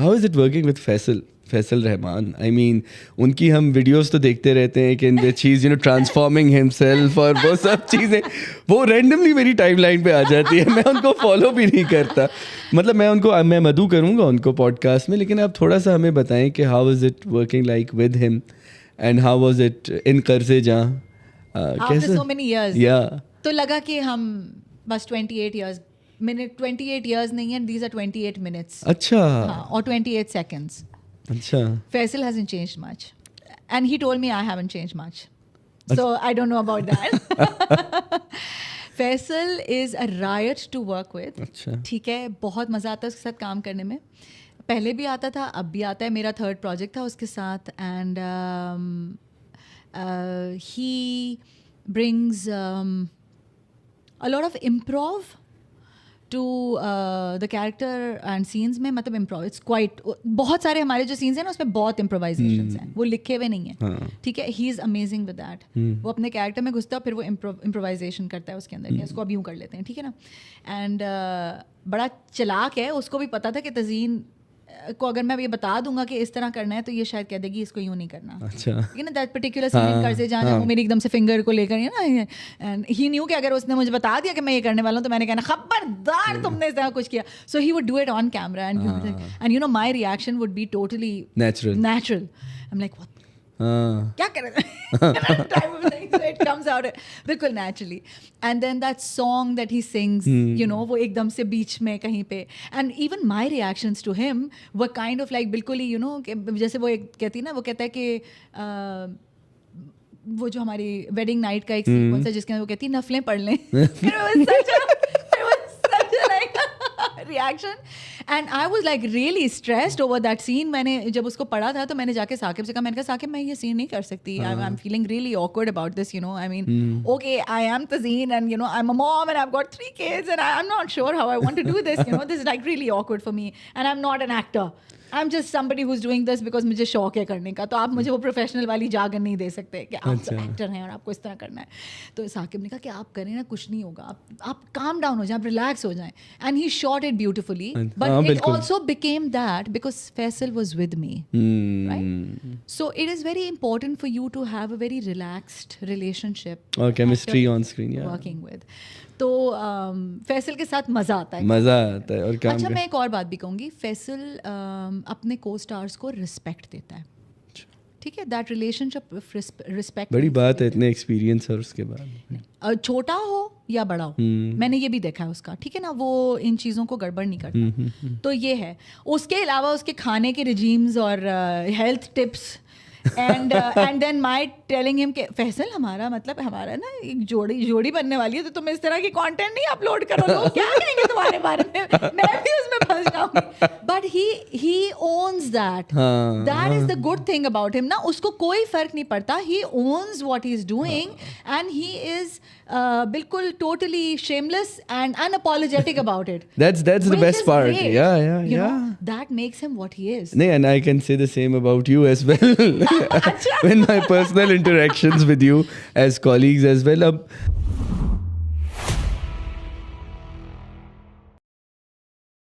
How is it working with Faisal Rahman? I mean उनकी हम videos तो देखते रहते हैं कि in the cheese transforming himself और वो सब चीज़ें वो रैंडमली मेरी टाइमलाइन पे आ जाती है, मैं उनको फॉलो भी नहीं करता. मतलब मैं मधु करूँगा उनको पॉडकास्ट में, लेकिन आप थोड़ा सा हमें बताएं कि how is it working like with him and how was it in कर्जे जहाँ After so many years. Yeah. तो लगा कि हम बस 28 years नहीं है, these are 28 minutes. अच्छा. हाँ, or 28 seconds. अच्छा. Faisal hasn't changed much. And he told me I haven't changed much. So I don't know about that. Faisal is a riot to work with. अच्छा. ठीक है, बहुत मज़ा आता है उसके साथ काम करने में. पहले भी आता था, अब भी आता है. मेरा 3rd project था उसके साथ. And he brings a lot of improv to the character and scenes में. मतलब improv, it's quite, बहुत सारे हमारे जो scenes हैं ना उसमें बहुत improvisations हैं, वो लिखे हुए नहीं हैं. ठीक है, he is amazing with that. वो अपने character में घुसता है, फिर वो improvisation करता है उसके अंदर कि इसको अभी यूँ कर लेते हैं, ठीक है ना. And बड़ा चालाक है, उसको भी पता था कि तज़ीन को अगर मैं ये बता दूंगा कि इस तरह करना है तो ये शायद कह देगी इसको यूँ नहीं करना. अच्छा. you know that particular scene कर्जे जहाँ वो मेरी एकदम से फिंगर को लेकर ना, and he knew कि अगर उसने मुझे बता दिया कि मैं ये करने वाला हूँ तो मैंने कहना खबरदार तुमने इस तरह कुछ किया. So he would do it on camera and you know my reaction would be totally natural. I'm like what? क्या कर रहे हैं? So it comes out बिल्कुल naturally. And then that song that he sings, you know, वो एकदम से बीच में कहीं पे. And even my reactions to him were kind of like बिल्कुल ही, you know, जैसे वो एक कहती है ना, वो कहता है कि वो जो हमारी वेडिंग नाइट का एक सीक्वेंस है जिसके अंदर वो कहती है नफलें पढ़ लें. It was such a like reaction. And I was like really stressed over that scene. मैंने जब उसको पढ़ा था तो मैंने जाके साकिब से कहा, मैंने कहा साकिब मैं ये सीन नहीं कर सकती. I'm feeling really awkward about this, you know. I mean, okay, I am Tazeen and, you know, I'm a mom and I've got 3 kids and I'm not sure how I want to do this, you know. This is like really awkward for me and I'm not an actor. I'm just somebody who's doing this because मुझे शौक है करने का. तो आप मुझे वो professional वाली जागन नहीं दे सकते कि आप एक्टर हैं और आपको इस तरह करना है. तो साकिब ने कहा कि आप करें ना, कुछ नहीं होगा, आप काम डाउन हो जाएं, आप रिलैक्स हो जाएं. And he shot it beautifully. But it also became that because Faisal was with me, right? So it is very important for you to have a very relaxed relationship और chemistry on screen working with. तो फैसल के साथ मज़ा आता है और काम. अच्छा, मैं एक और बात भी कहूँगी. फैसल अपने को स्टार्स को रिस्पेक्ट देता है, ठीक है. दैट रिलेशनशिप रिस्पेक्ट बड़ी बात है, इतने एक्सपीरियंस और उसके बाद छोटा हो या बड़ा हो. मैंने ये भी देखा है उसका, ठीक है ना, वो इन चीज़ों को गड़बड़ नहीं करता. तो ये है. उसके अलावा उसके खाने के रिजीम्स और health tips and then my telling him कि फैसल हमारा ना एक जोड़ी बनने वाली है, तो तुम इस तरह की कंटेंट नहीं अपलोड करो, लोग क्या कहेंगे तुम्हारे बारे में. मैं भी उसमें फंस जाऊंगी. But he owns that. That is the good thing about him ना. उसको कोई फर्क नहीं पड़ता. He owns what he is doing and he is बिल्कुल totally shameless and unapologetic about it. That's the best part. Great. Yeah. You know, that makes him what he is. नहीं, and I can say the same about you as well. When my personal interactions with you as colleagues as well. अब